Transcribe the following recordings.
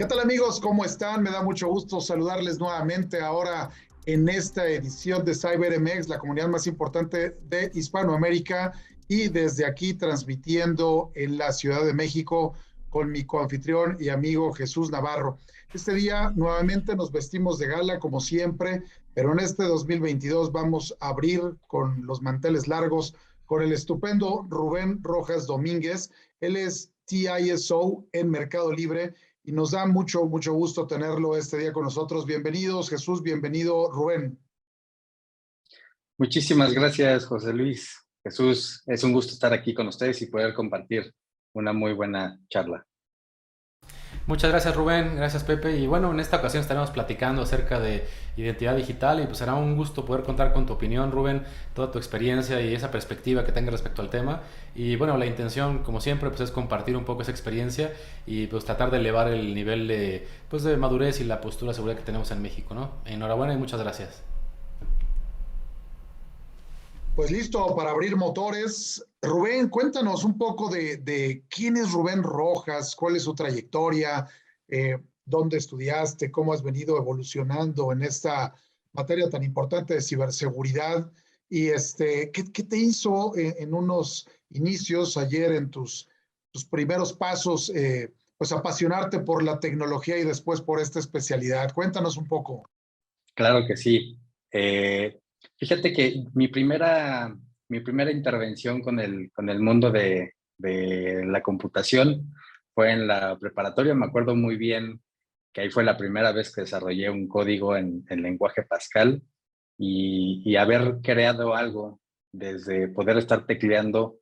¿Qué tal amigos? ¿Cómo están? Me da mucho gusto saludarles nuevamente ahora en esta edición de CyberMX, la comunidad más importante de Hispanoamérica, y desde aquí transmitiendo en la Ciudad de México con mi coanfitrión y amigo Jesús Navarro. Este día nuevamente nos vestimos de gala como siempre, pero en este 2022 vamos a abrir con los manteles largos con el estupendo Rubén Rojas Domínguez. Él es TISO en Mercado Libre y nos da mucho gusto tenerlo este día con nosotros. Bienvenidos, Jesús, bienvenido, Rubén. Muchísimas gracias, José Luis. Jesús, es un gusto estar aquí con ustedes y poder compartir una muy buena charla. Muchas gracias, Rubén, gracias, Pepe. Y bueno, en esta ocasión estaremos platicando acerca de identidad digital y pues será un gusto poder contar con tu opinión, Rubén, toda tu experiencia y esa perspectiva que tengas respecto al tema. Y bueno, la intención, como siempre, pues es compartir un poco esa experiencia y pues tratar de elevar el nivel de madurez y la postura de seguridad que tenemos en México, ¿no? Enhorabuena y muchas gracias. Pues listo para abrir motores. Rubén, cuéntanos un poco de quién es Rubén Rojas, cuál es su trayectoria, dónde estudiaste, cómo has venido evolucionando en esta materia tan importante de ciberseguridad y ¿qué te hizo en unos inicios ayer en tus primeros pasos, pues apasionarte por la tecnología y después por esta especialidad? Cuéntanos un poco. Claro que sí. Fíjate que mi primera intervención con el mundo de la computación fue en la preparatoria. Me acuerdo muy bien que ahí fue la primera vez que desarrollé un código en lenguaje Pascal y haber creado algo desde poder estar tecleando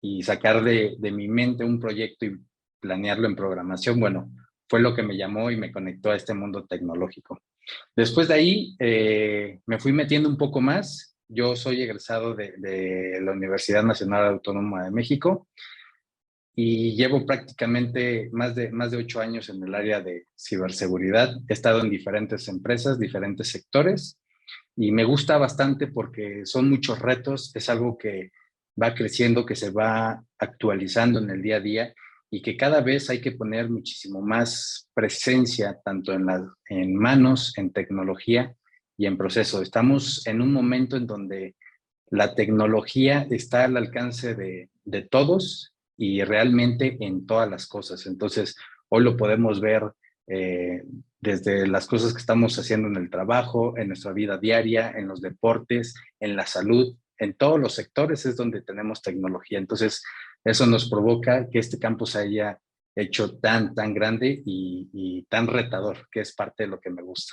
y sacar de mi mente un proyecto y planearlo en programación, bueno, fue lo que me llamó y me conectó a este mundo tecnológico. Después de ahí me fui metiendo un poco más. Yo soy egresado de la Universidad Nacional Autónoma de México y llevo prácticamente más de 8 años en el área de ciberseguridad. He estado en diferentes empresas, diferentes sectores y me gusta bastante porque son muchos retos, es algo que va creciendo, que se va actualizando en el día a día y que cada vez hay que poner muchísimo más presencia, tanto en manos, en tecnología y en proceso. Estamos en un momento en donde la tecnología está al alcance de todos y realmente en todas las cosas. Entonces, hoy lo podemos ver eh, desde las cosas que estamos haciendo en el trabajo, en nuestra vida diaria, en los deportes, en la salud, en todos los sectores es donde tenemos tecnología. Entonces, eso nos provoca que este campo se haya hecho tan grande y tan retador, que es parte de lo que me gusta.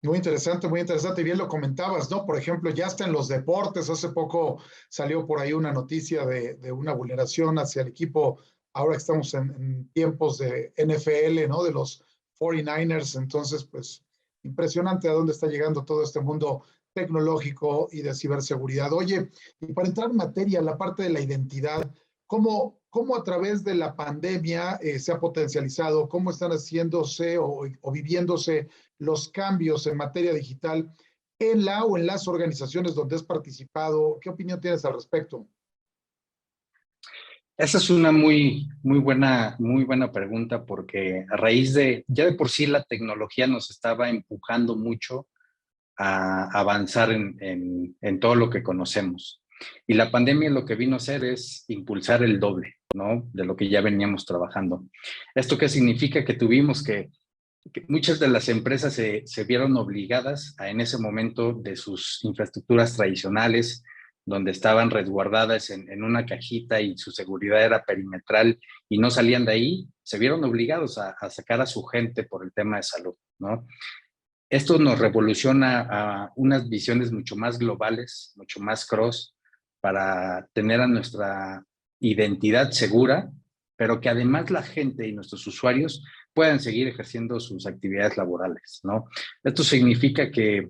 Muy interesante, muy interesante. Y bien lo comentabas, ¿no? Por ejemplo, ya está en los deportes. Hace poco salió por ahí una noticia de una vulneración hacia el equipo. Ahora que estamos en tiempos de NFL, ¿no? De los 49ers. Entonces, pues, impresionante a dónde está llegando todo este mundo tecnológico y de ciberseguridad. Oye, y para entrar en materia, la parte de la identidad, ¿cómo a través de la pandemia se ha potencializado? ¿Cómo están haciéndose o viviéndose los cambios en materia digital en la o en las organizaciones donde has participado? ¿Qué opinión tienes al respecto? Esa es una muy buena pregunta porque a raíz ya de por sí la tecnología nos estaba empujando mucho a avanzar en todo lo que conocemos. Y la pandemia lo que vino a hacer es impulsar el doble, ¿no? De lo que ya veníamos trabajando. ¿Esto qué significa? Que tuvimos que muchas de las empresas se vieron obligadas en ese momento de sus infraestructuras tradicionales, donde estaban resguardadas en una cajita y su seguridad era perimetral y no salían de ahí, se vieron obligados a sacar a su gente por el tema de salud, ¿no? Esto nos revoluciona a unas visiones mucho más globales, mucho más cross, para tener a nuestra identidad segura, pero que además la gente y nuestros usuarios puedan seguir ejerciendo sus actividades laborales, ¿no? Esto significa que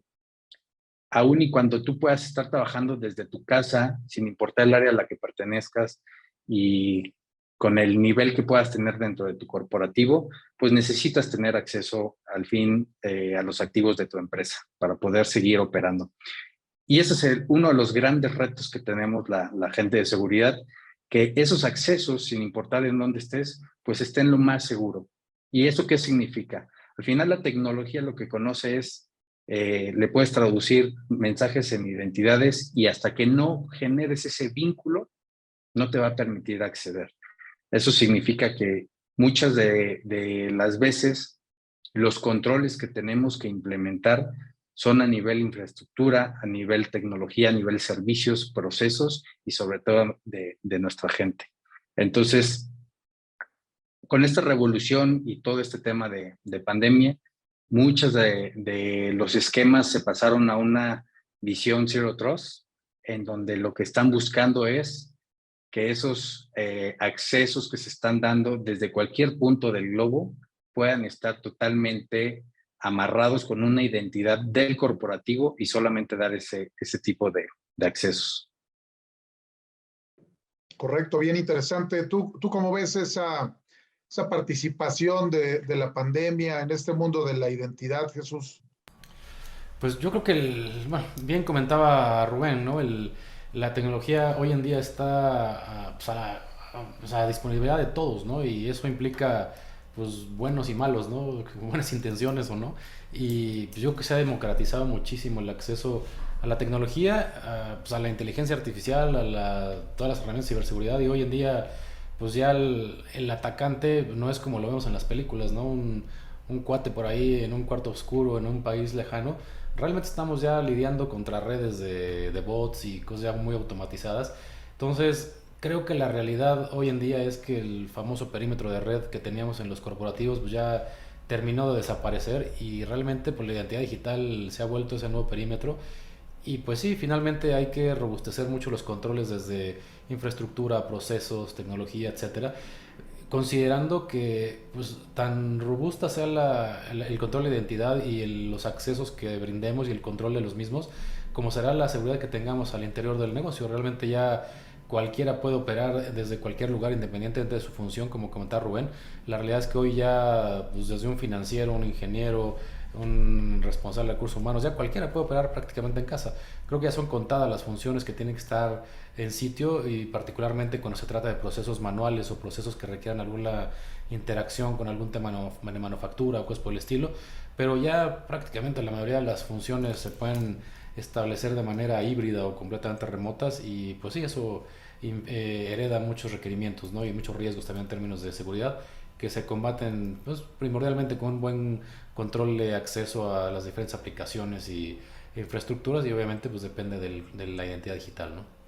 aun y cuando tú puedas estar trabajando desde tu casa, sin importar el área a la que pertenezcas y con el nivel que puedas tener dentro de tu corporativo, pues necesitas tener acceso al fin a los activos de tu empresa para poder seguir operando. Y ese es uno de los grandes retos que tenemos la gente de seguridad, que esos accesos, sin importar en dónde estés, pues estén lo más seguro. ¿Y eso qué significa? Al final la tecnología lo que conoce es, le puedes traducir mensajes en identidades y hasta que no generes ese vínculo, no te va a permitir acceder. Eso significa que muchas de las veces los controles que tenemos que implementar son a nivel infraestructura, a nivel tecnología, a nivel servicios, procesos y sobre todo de nuestra gente. Entonces, con esta revolución y todo este tema de pandemia, muchos de los esquemas se pasaron a una visión Zero Trust, en donde lo que están buscando es que esos accesos que se están dando desde cualquier punto del globo puedan estar totalmente amarrados con una identidad del corporativo y solamente dar ese tipo de accesos. Correcto, bien interesante. ¿Tú cómo ves esa participación de la pandemia en este mundo de la identidad, Jesús? Pues yo creo que, bueno, bien comentaba Rubén, ¿no? La tecnología hoy en día está pues, pues, a disponibilidad de todos, ¿no? Y eso implica, pues, buenos y malos, ¿no? Buenas intenciones o no. Y pues, yo creo que se ha democratizado muchísimo el acceso a la tecnología, pues, a la inteligencia artificial, todas las herramientas de ciberseguridad. Y hoy en día, pues ya el atacante no es como lo vemos en las películas, ¿no? Un cuate por ahí en un cuarto oscuro, en un país lejano. Realmente estamos ya lidiando contra redes de bots y cosas ya muy automatizadas. Entonces, creo que la realidad hoy en día es que el famoso perímetro de red que teníamos en los corporativos pues ya terminó de desaparecer y realmente pues la identidad digital se ha vuelto ese nuevo perímetro. Y pues sí, finalmente hay que robustecer mucho los controles desde infraestructura, procesos, tecnología, etcétera, considerando que pues, tan robusta sea el control de identidad y los accesos que brindemos y el control de los mismos, como será la seguridad que tengamos al interior del negocio. Realmente ya cualquiera puede operar desde cualquier lugar independientemente de su función, como comentaba Rubén. La realidad es que hoy ya pues, desde un financiero, un ingeniero, un responsable de recursos humanos, ya cualquiera puede operar prácticamente en casa. Creo que ya son contadas las funciones que tienen que estar en sitio y particularmente cuando se trata de procesos manuales o procesos que requieran alguna interacción con algún tema de manufactura o cosas por el estilo, pero ya prácticamente la mayoría de las funciones se pueden establecer de manera híbrida o completamente remotas y pues sí, eso hereda muchos requerimientos, ¿no? Y muchos riesgos también en términos de seguridad que se combaten pues, primordialmente con un buen control de acceso a las diferentes aplicaciones y infraestructuras y obviamente pues depende de la identidad digital, ¿no?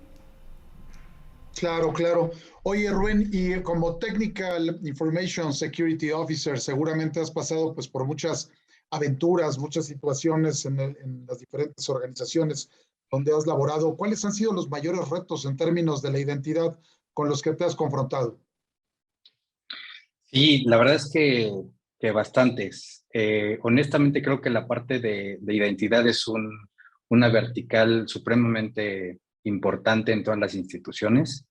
Claro, claro. Oye, Rubén, y como Technical Information Security Officer, seguramente has pasado pues por muchas aventuras, muchas situaciones en las diferentes organizaciones donde has laborado. ¿Cuáles han sido los mayores retos en términos de la identidad con los que te has confrontado? Sí, la verdad es que bastantes. Honestamente creo que la parte de identidad es una vertical supremamente importante en todas las instituciones.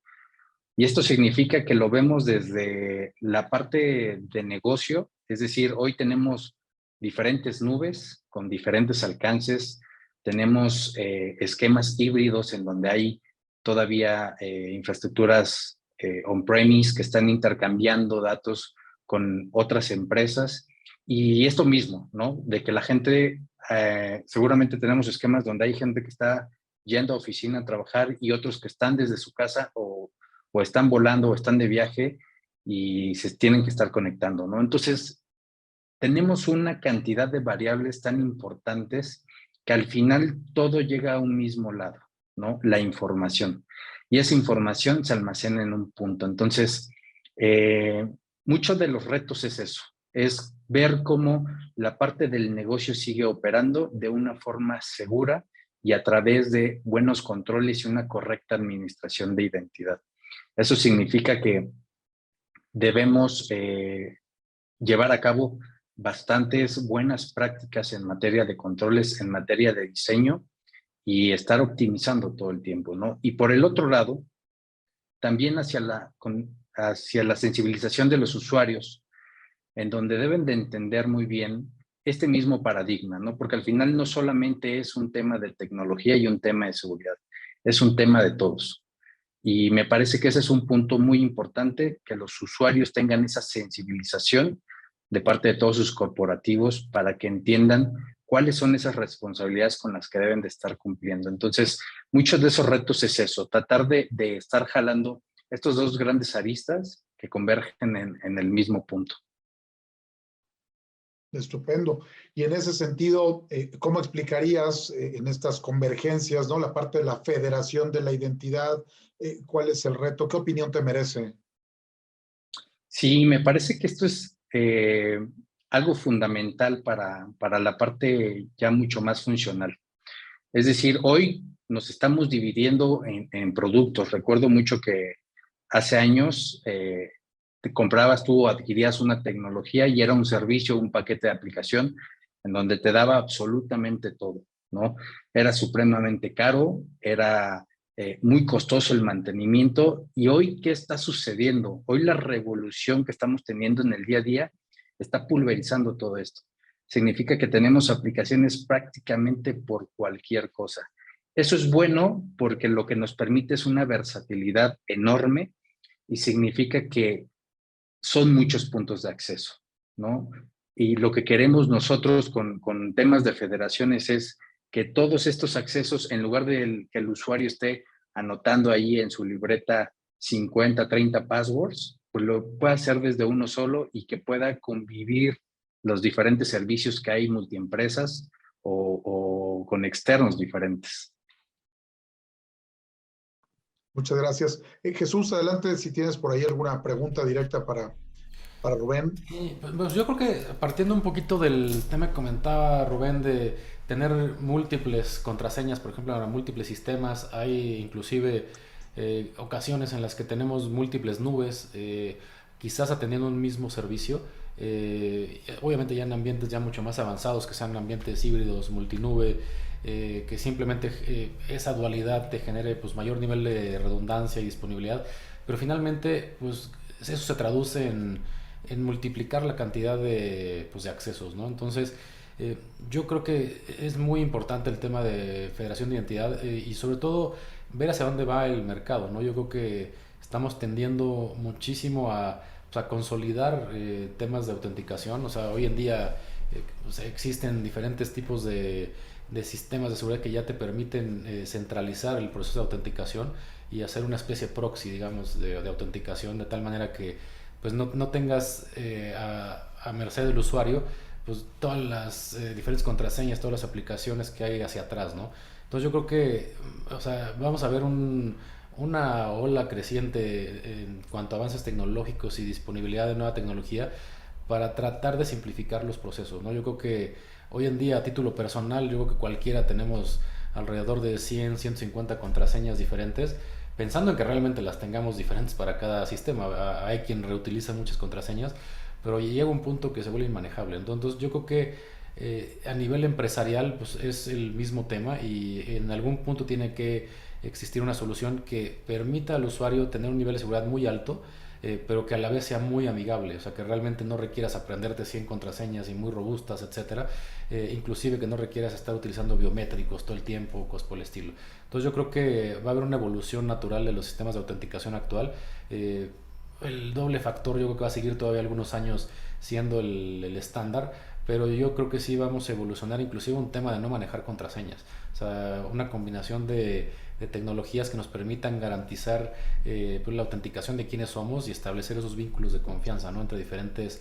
Y esto significa que lo vemos desde la parte de negocio, es decir, hoy tenemos diferentes nubes con diferentes alcances, tenemos esquemas híbridos en donde hay todavía infraestructuras on-premise que están intercambiando datos con otras empresas y esto mismo, ¿no? De que la gente, seguramente tenemos esquemas donde hay gente que está yendo a oficina a trabajar y otros que están desde su casa o están volando o están de viaje y se tienen que estar conectando, ¿no? Entonces, tenemos una cantidad de variables tan importantes que al final todo llega a un mismo lado, ¿no? La información. Y esa información se almacena en un punto. Entonces, muchos de los retos es eso, es ver cómo la parte del negocio sigue operando de una forma segura y a través de buenos controles y una correcta administración de identidad. Eso significa que debemos llevar a cabo bastantes buenas prácticas en materia de controles, en materia de diseño y estar optimizando todo el tiempo, ¿no? Y por el otro lado, también hacia la sensibilización de los usuarios, en donde deben de entender muy bien este mismo paradigma, ¿no? Porque al final no solamente es un tema de tecnología y un tema de seguridad, es un tema de todos. Y me parece que ese es un punto muy importante, que los usuarios tengan esa sensibilización de parte de todos sus corporativos para que entiendan cuáles son esas responsabilidades con las que deben de estar cumpliendo. Entonces, muchos de esos retos es eso, tratar de estar jalando estos dos grandes aristas que convergen en el mismo punto. Estupendo. Y en ese sentido, ¿cómo explicarías en estas convergencias, ¿no? La parte de la federación de la identidad, ¿cuál es el reto? ¿Qué opinión te merece? Sí, me parece que esto es algo fundamental para la parte ya mucho más funcional. Es decir, hoy nos estamos dividiendo en productos. Recuerdo mucho que hace años te comprabas tú o adquirías una tecnología y era un servicio, un paquete de aplicación en donde te daba absolutamente todo, ¿no? Era supremamente caro, era muy costoso el mantenimiento. Y hoy, ¿qué está sucediendo? Hoy la revolución que estamos teniendo en el día a día está pulverizando todo esto. Significa que tenemos aplicaciones prácticamente por cualquier cosa. Eso es bueno porque lo que nos permite es una versatilidad enorme y significa que son muchos puntos de acceso, ¿no? Y lo que queremos nosotros con temas de federaciones es que todos estos accesos, en lugar de que el usuario esté anotando ahí en su libreta 50, 30 passwords, pues lo pueda hacer desde uno solo y que pueda convivir los diferentes servicios que hay multiempresas o con externos diferentes. Muchas gracias. Jesús, adelante si tienes por ahí alguna pregunta directa para Rubén. Sí, pues yo creo que partiendo un poquito del tema que comentaba Rubén de tener múltiples contraseñas, por ejemplo, en múltiples sistemas, hay inclusive ocasiones en las que tenemos múltiples nubes, quizás atendiendo un mismo servicio. Obviamente ya en ambientes ya mucho más avanzados, que sean ambientes híbridos, multinube, que simplemente esa dualidad te genere pues mayor nivel de redundancia y disponibilidad, pero finalmente pues eso se traduce en multiplicar la cantidad pues, de accesos, ¿no? Entonces, yo creo que es muy importante el tema de federación de identidad y sobre todo ver hacia dónde va el mercado, ¿no? Yo creo que estamos tendiendo muchísimo pues, a consolidar temas de autenticación. O sea, hoy en día o sea, existen diferentes tipos de sistemas de seguridad que ya te permiten centralizar el proceso de autenticación y hacer una especie de proxy, digamos, de autenticación, de tal manera que pues no tengas a merced del usuario pues todas las diferentes contraseñas, todas las aplicaciones que hay hacia atrás, ¿no? Entonces yo creo que, o sea, vamos a ver una ola creciente en cuanto a avances tecnológicos y disponibilidad de nueva tecnología para tratar de simplificar los procesos, ¿no? Yo creo que hoy en día a título personal, yo creo que cualquiera tenemos alrededor de 100, 150 contraseñas diferentes, pensando en que realmente las tengamos diferentes para cada sistema. Hay quien reutiliza muchas contraseñas, pero llega un punto que se vuelve inmanejable. Entonces yo creo que a nivel empresarial pues es el mismo tema y en algún punto tiene que existir una solución que permita al usuario tener un nivel de seguridad muy alto, pero que a la vez sea muy amigable, o sea, que realmente no requieras aprenderte 100 contraseñas y muy robustas, etcétera, inclusive que no requieras estar utilizando biométricos todo el tiempo, cosas por el estilo. Entonces yo creo que va a haber una evolución natural de los sistemas de autenticación actual. El doble factor yo creo que va a seguir todavía algunos años siendo el estándar, pero yo creo que sí vamos a evolucionar inclusive un tema de no manejar contraseñas, o sea, una combinación de tecnologías que nos permitan garantizar pues la autenticación de quiénes somos y establecer esos vínculos de confianza, ¿no? Entre diferentes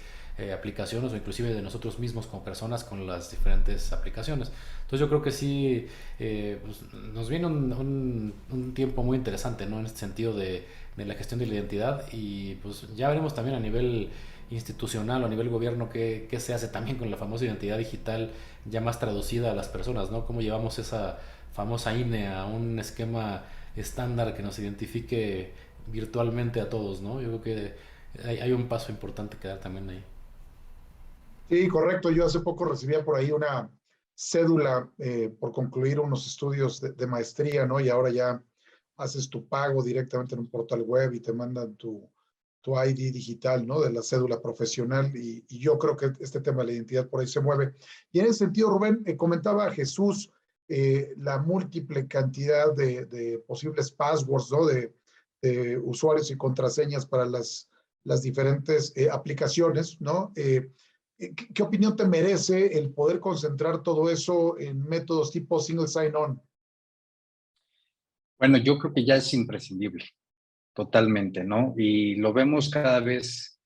aplicaciones o inclusive de nosotros mismos como personas con las diferentes aplicaciones. Entonces yo creo que sí pues nos viene un tiempo muy interesante, ¿no? En este sentido de la gestión de la identidad y pues ya veremos también a nivel institucional o a nivel gobierno qué se hace también con la famosa identidad digital ya más traducida a las personas, ¿no? Cómo llevamos esa famosa INE a un esquema estándar que nos identifique virtualmente a todos, ¿no? Yo creo que hay un paso importante que dar también ahí. Sí, correcto. Yo hace poco recibía por ahí una cédula por concluir unos estudios de maestría, ¿no? Y ahora ya haces tu pago directamente en un portal web y te mandan tu ID digital, ¿no? De la cédula profesional y yo creo que este tema de la identidad por ahí se mueve. Y en ese sentido, Rubén, comentaba Jesús la múltiple cantidad de posibles passwords, ¿no? De usuarios y contraseñas para las diferentes aplicaciones, ¿no? ¿Qué opinión te merece el poder concentrar todo eso en métodos tipo single sign-on? Bueno, yo creo que ya es imprescindible, totalmente, ¿no? Y lo vemos cada vez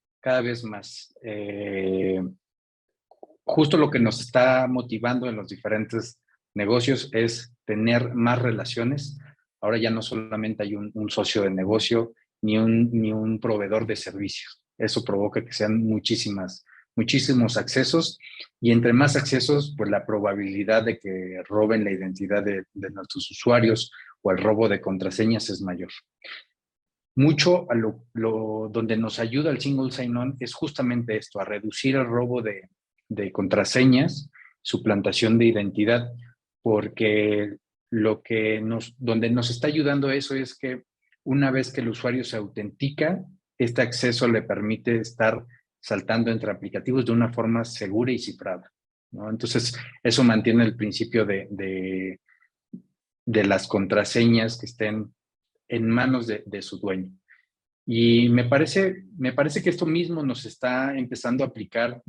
más. Justo lo que nos está motivando en los diferentes negocios es tener más relaciones. Ahora ya no solamente hay un socio de negocio ni un proveedor de servicios. Eso provoca que sean muchísimos accesos, y entre más accesos, pues la probabilidad de que roben la identidad de nuestros usuarios o el robo de contraseñas es mayor. Mucho a donde nos ayuda el single sign-on es justamente esto, a reducir el robo de contraseñas, suplantación de identidad, porque donde nos está ayudando eso es que una vez que el usuario se autentica, este acceso le permite estar saltando entre aplicativos de una forma segura y cifrada, ¿no? Entonces, eso mantiene el principio de las contraseñas que estén en manos de su dueño. Y me parece que esto mismo nos está empezando a aplicar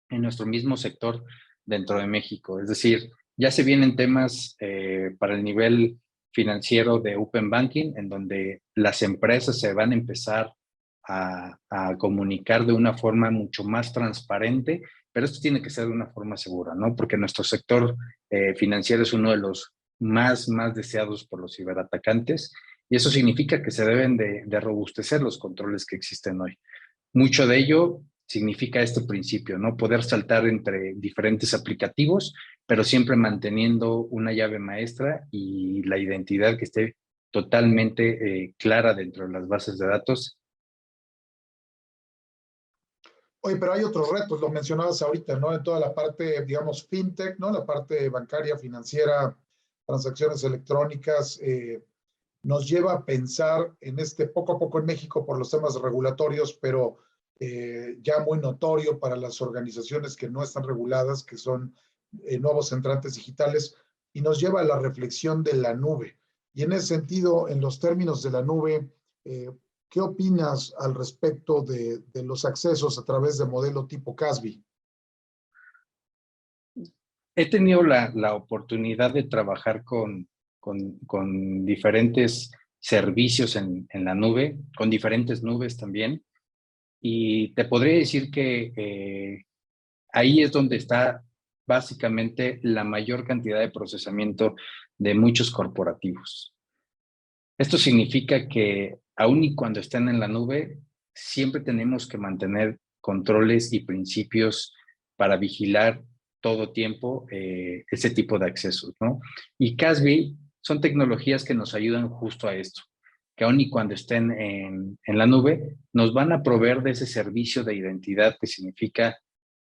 en nuestro mismo sector dentro de México. Es decir, ya se vienen temas para el nivel financiero de Open Banking, en donde las empresas se van a empezar a comunicar de una forma mucho más transparente, pero esto tiene que ser de una forma segura, ¿no? Porque nuestro sector financiero es uno de los más deseados por los ciberatacantes, y eso significa que se deben de robustecer los controles que existen hoy. Mucho de ello significa este principio, ¿no? Poder saltar entre diferentes aplicativos, pero siempre manteniendo una llave maestra y la identidad que esté totalmente clara dentro de las bases de datos. Oye, pero hay otros retos, lo mencionabas ahorita, ¿no? En toda la parte, digamos, fintech, ¿no? La parte bancaria, financiera, transacciones electrónicas, nos lleva a pensar en poco a poco en México por los temas regulatorios, pero ya muy notorio para las organizaciones que no están reguladas, que son nuevos entrantes digitales, y nos lleva a la reflexión de la nube. Y en ese sentido, en los términos de la nube, ¿qué opinas al respecto de los accesos a través de modelo tipo CASB? He tenido la oportunidad de trabajar con diferentes servicios en la nube, con diferentes nubes también, y te podría decir que ahí es donde está básicamente la mayor cantidad de procesamiento de muchos corporativos. Esto significa que aun y cuando estén en la nube, siempre tenemos que mantener controles y principios para vigilar todo tiempo ese tipo de accesos, ¿no? Y CASB son tecnologías que nos ayudan justo a esto, que aun y cuando estén en la nube, nos van a proveer de ese servicio de identidad, que significa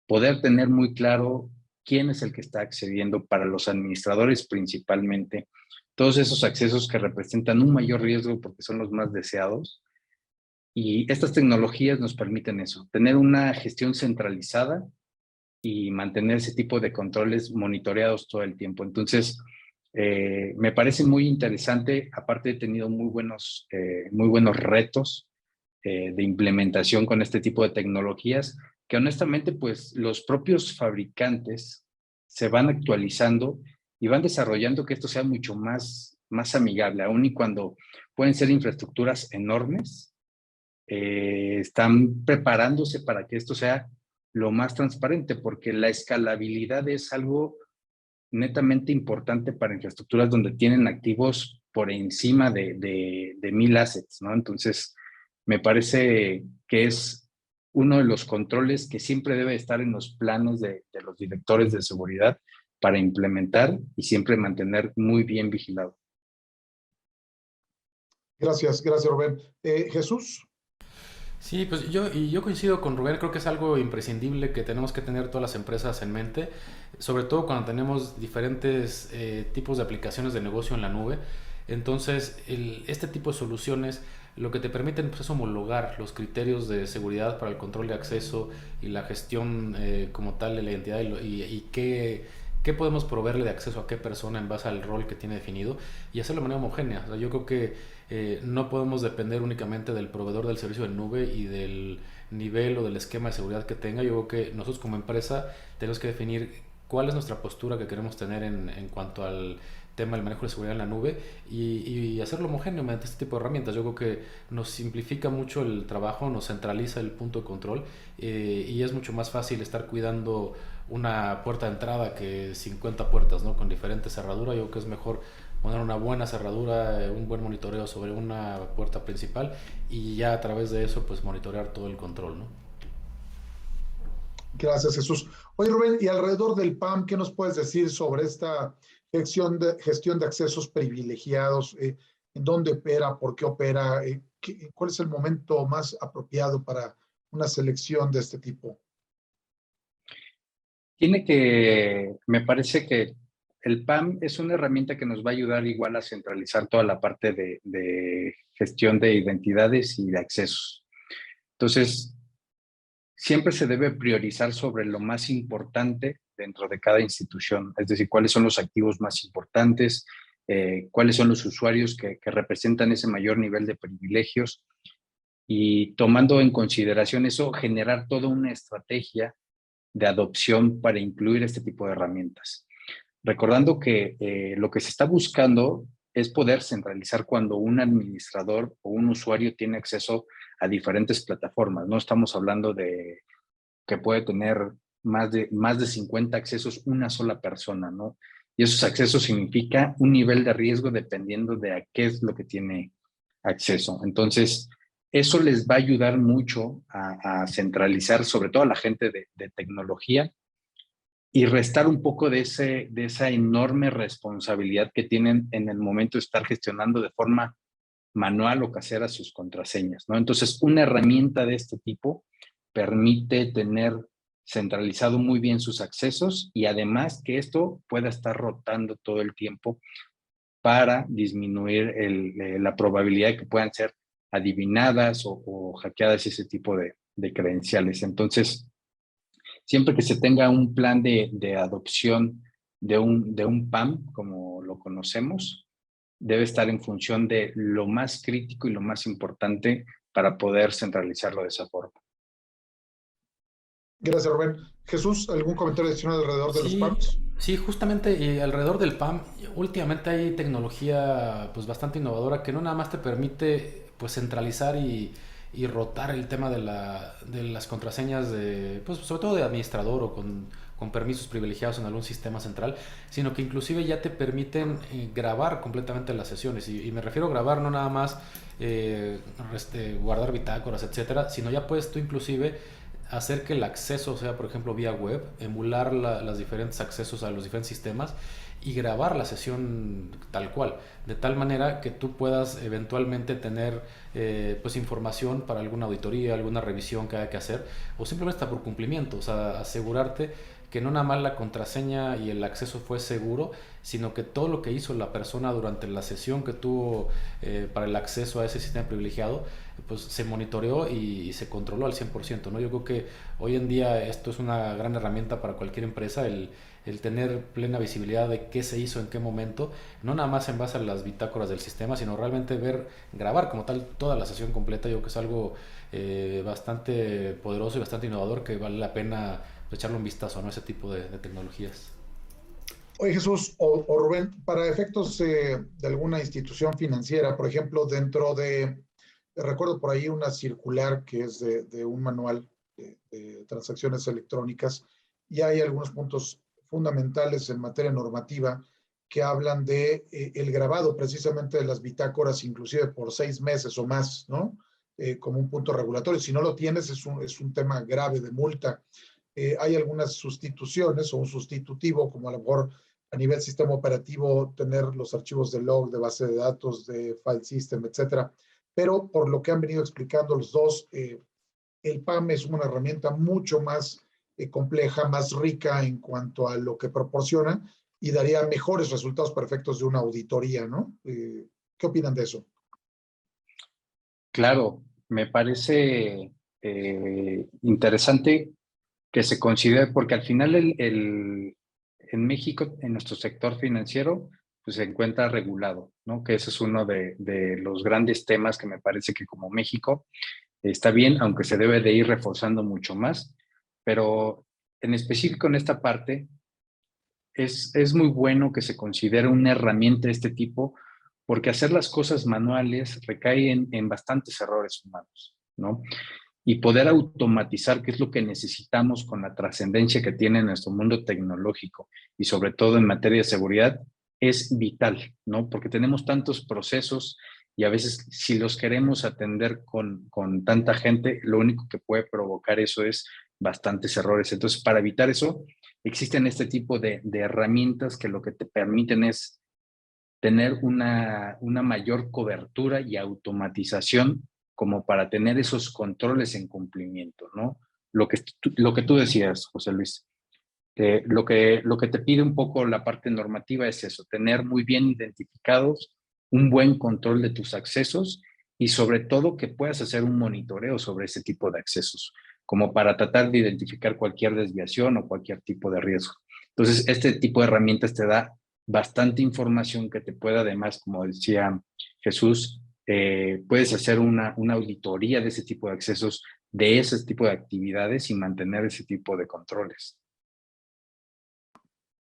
poder tener muy claro quién es el que está accediendo, para los administradores principalmente, todos esos accesos que representan un mayor riesgo porque son los más deseados. Y estas tecnologías nos permiten eso, tener una gestión centralizada y mantener ese tipo de controles monitoreados todo el tiempo. Entonces, me parece muy interesante. Aparte, he tenido muy buenos retos de implementación con este tipo de tecnologías, que honestamente, pues los propios fabricantes se van actualizando y van desarrollando que esto sea mucho más amigable, aun y cuando pueden ser infraestructuras enormes, están preparándose para que esto sea lo más transparente, porque la escalabilidad es algo netamente importante para infraestructuras donde tienen activos por encima de 1000 assets, ¿no? Entonces, me parece que es uno de los controles que siempre debe estar en los planes de los directores de seguridad para implementar y siempre mantener muy bien vigilado. Gracias, Rubén. Jesús. Sí, pues yo coincido con Rubén, creo que es algo imprescindible que tenemos que tener todas las empresas en mente, sobre todo cuando tenemos diferentes tipos de aplicaciones de negocio en la nube. Entonces, este tipo de soluciones lo que te permiten, pues, es homologar los criterios de seguridad para el control de acceso y la gestión como tal de la identidad y qué qué podemos proveerle de acceso a qué persona en base al rol que tiene definido y hacerlo de manera homogénea. O sea, yo creo que no podemos depender únicamente del proveedor del servicio de nube y del nivel o del esquema de seguridad que tenga. Yo creo que nosotros como empresa tenemos que definir cuál es nuestra postura que queremos tener en cuanto al tema del manejo de seguridad en la nube y hacerlo homogéneo mediante este tipo de herramientas. Yo creo que nos simplifica mucho el trabajo, nos centraliza el punto de control y es mucho más fácil estar cuidando una puerta de entrada que 50 puertas, ¿no? Con diferentes cerraduras. Yo creo que es mejor poner una buena cerradura, un buen monitoreo sobre una puerta principal y ya a través de eso pues monitorear todo el control, ¿no? Gracias, Jesús. Oye, Rubén, y alrededor del PAM, ¿qué nos puedes decir sobre esta gestión de accesos privilegiados? ¿En dónde opera? ¿Por qué opera? ¿Cuál es el momento más apropiado para una selección de este tipo? Me parece que el PAM es una herramienta que nos va a ayudar igual a centralizar toda la parte de gestión de identidades y de accesos. Entonces, siempre se debe priorizar sobre lo más importante dentro de cada institución, es decir, cuáles son los activos más importantes, cuáles son los usuarios que representan ese mayor nivel de privilegios y tomando en consideración eso, generar toda una estrategia de adopción para incluir este tipo de herramientas. Recordando que lo que se está buscando es poder centralizar cuando un administrador o un usuario tiene acceso a diferentes plataformas. No estamos hablando de que puede tener más de 50 accesos una sola persona, ¿no? Y esos accesos significa un nivel de riesgo dependiendo de a qué es lo que tiene acceso. Entonces, eso les va a ayudar mucho a centralizar, sobre todo a la gente de tecnología, y restar un poco de esa enorme responsabilidad que tienen en el momento de estar gestionando de forma manual o casera sus contraseñas, ¿no? Entonces, una herramienta de este tipo permite tener centralizado muy bien sus accesos y además que esto pueda estar rotando todo el tiempo para disminuir la probabilidad de que puedan ser adivinadas o hackeadas ese tipo de credenciales. Entonces, siempre que se tenga un plan de adopción de un PAM, como lo conocemos, debe estar en función de lo más crítico y lo más importante para poder centralizarlo de esa forma. Gracias, Rubén. Jesús, ¿algún comentario adicional alrededor de los PAMs? Sí, justamente y alrededor del PAM, últimamente hay tecnología pues bastante innovadora que no nada más te permite pues centralizar y rotar el tema de las contraseñas de, pues sobre todo de administrador o con permisos privilegiados en algún sistema central, sino que inclusive ya te permiten grabar completamente las sesiones y me refiero a grabar no nada más guardar bitácoras, etcétera, sino ya puedes tú inclusive hacer que el acceso sea, por ejemplo, vía web, emular los diferentes accesos a los diferentes sistemas y grabar la sesión tal cual, de tal manera que tú puedas eventualmente tener pues información para alguna auditoría, alguna revisión que haya que hacer, o simplemente hasta por cumplimiento, o sea, asegurarte que no nada más la contraseña y el acceso fue seguro, sino que todo lo que hizo la persona durante la sesión que tuvo para el acceso a ese sistema privilegiado, pues se monitoreó y se controló al 100%, ¿no? Yo creo que hoy en día esto es una gran herramienta para cualquier empresa, el tener plena visibilidad de qué se hizo en qué momento, no nada más en base a las bitácoras del sistema, sino realmente grabar como tal toda la sesión completa. Yo creo que es algo bastante poderoso y bastante innovador que vale la pena echarle un vistazo, ¿no? Ese tipo de tecnologías. Oye, Jesús o Rubén, para efectos de alguna institución financiera, por ejemplo, recuerdo por ahí una circular que es de un manual de transacciones electrónicas y hay algunos puntos fundamentales en materia normativa que hablan de el grabado precisamente de las bitácoras, inclusive por 6 meses o más, ¿no? Como un punto regulatorio. Si no lo tienes, es un tema grave de multa. Hay algunas sustituciones o un sustitutivo, como a lo mejor a nivel sistema operativo, tener los archivos de log, de base de datos, de file system, etcétera. Pero por lo que han venido explicando los dos, el PAM es una herramienta mucho más compleja, más rica en cuanto a lo que proporciona y daría mejores resultados perfectos de una auditoría, ¿no? ¿Qué opinan de eso? Claro, me parece interesante que se considere, porque al final en México, en nuestro sector financiero, pues se encuentra regulado, ¿no? Que ese es uno de los grandes temas que me parece que como México está bien, aunque se debe de ir reforzando mucho más, pero en específico en esta parte es muy bueno que se considere una herramienta de este tipo, porque hacer las cosas manuales recae en bastantes errores humanos, ¿no? Y poder automatizar, que es lo que necesitamos con la trascendencia que tiene nuestro mundo tecnológico y sobre todo en materia de seguridad, es vital, ¿no? Porque tenemos tantos procesos y a veces si los queremos atender con tanta gente, lo único que puede provocar eso es bastantes errores. Entonces, para evitar eso, existen este tipo de herramientas que lo que te permiten es tener una mayor cobertura y automatización como para tener esos controles en cumplimiento, ¿no? Lo que tú decías, José Luis, lo que te pide un poco la parte normativa es eso, tener muy bien identificados un buen control de tus accesos y sobre todo que puedas hacer un monitoreo sobre ese tipo de accesos, como para tratar de identificar cualquier desviación o cualquier tipo de riesgo. Entonces, este tipo de herramientas te da bastante información que te puede además, como decía Jesús, puedes hacer una auditoría de ese tipo de accesos, de ese tipo de actividades y mantener ese tipo de controles.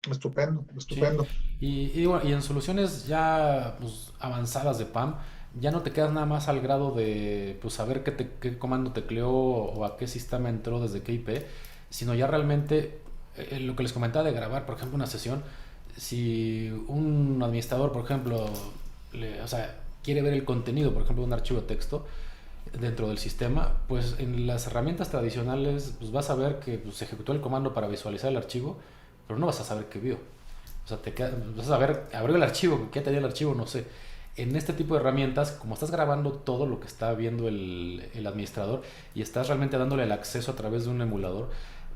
Estupendo, estupendo. Sí. Bueno, y en soluciones ya pues, avanzadas de PAM, ya no te quedas nada más al grado de pues, saber qué comando tecleó o a qué sistema entró desde qué IP, sino ya realmente lo que les comentaba de grabar, por ejemplo, una sesión, si un administrador, por ejemplo, o sea, quiere ver el contenido, por ejemplo, de un archivo de texto dentro del sistema, pues en las herramientas tradicionales pues vas a ver que pues, se ejecutó el comando para visualizar el archivo, pero no vas a saber qué vio. O sea, vas a ver, abrió el archivo, qué tenía el archivo, no sé. En este tipo de herramientas, como estás grabando todo lo que está viendo el administrador y estás realmente dándole el acceso a través de un emulador,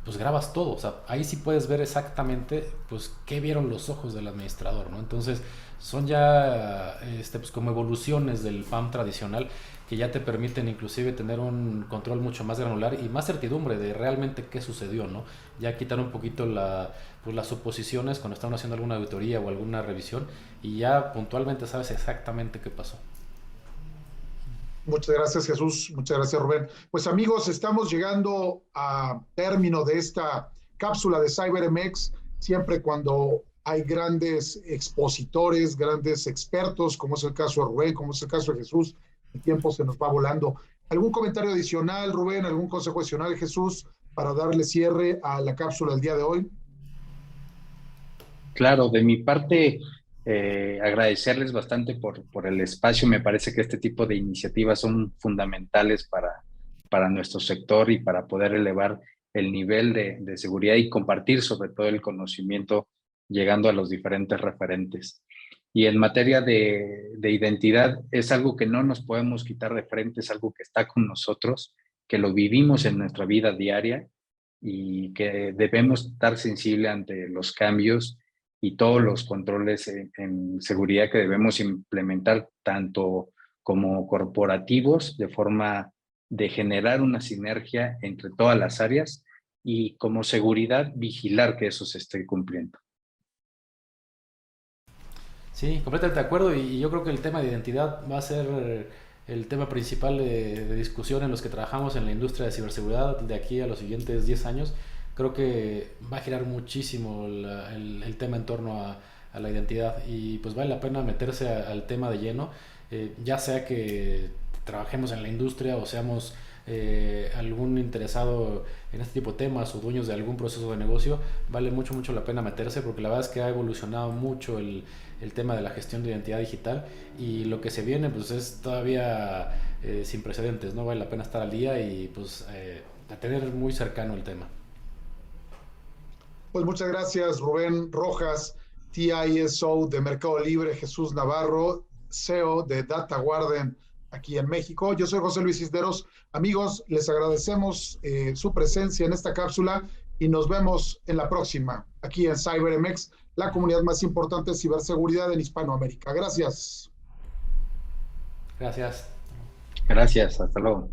pues grabas todo. O sea, ahí sí puedes ver exactamente pues qué vieron los ojos del administrador, ¿no? Entonces, son ya pues como evoluciones del PAM tradicional que ya te permiten inclusive tener un control mucho más granular y más certidumbre de realmente qué sucedió, ¿no? Ya quitar un poquito pues las suposiciones cuando están haciendo alguna auditoría o alguna revisión y ya puntualmente sabes exactamente qué pasó. Muchas gracias, Jesús. Muchas gracias, Rubén. Pues amigos, estamos llegando a término de esta cápsula de CyberMX. Siempre cuando hay grandes expositores, grandes expertos, como es el caso de Rubén, como es el caso de Jesús, el tiempo se nos va volando. ¿Algún comentario adicional, Rubén? ¿Algún consejo adicional, Jesús, para darle cierre a la cápsula del día de hoy? Claro, de mi parte, agradecerles bastante por el espacio. Me parece que este tipo de iniciativas son fundamentales para nuestro sector y para poder elevar el nivel de seguridad y compartir sobre todo el conocimiento llegando a los diferentes referentes. Y en materia de identidad, es algo que no nos podemos quitar de frente, es algo que está con nosotros, que lo vivimos en nuestra vida diaria y que debemos estar sensibles ante los cambios y todos los controles en seguridad que debemos implementar tanto como corporativos de forma de generar una sinergia entre todas las áreas y como seguridad vigilar que eso se esté cumpliendo. Sí, completamente de acuerdo y yo creo que el tema de identidad va a ser el tema principal de discusión en los que trabajamos en la industria de ciberseguridad de aquí a los siguientes 10 años. Creo que va a girar muchísimo el tema en torno a la identidad y pues vale la pena meterse al tema de lleno, ya sea que trabajemos en la industria o seamos algún interesado en este tipo de temas o dueños de algún proceso de negocio, vale mucho la pena meterse porque la verdad es que ha evolucionado mucho el tema de la gestión de identidad digital y lo que se viene pues es todavía sin precedentes, ¿no? Vale la pena estar al día y pues a tener muy cercano el tema. Pues muchas gracias, Rubén Rojas, TISO de Mercado Libre, Jesús Navarro, CEO de Data Guardian aquí en México. Yo soy José Luis Cisneros. Amigos, les agradecemos su presencia en esta cápsula y nos vemos en la próxima, aquí en CyberMX, la comunidad más importante de ciberseguridad en Hispanoamérica. Gracias. Gracias. Gracias, hasta luego.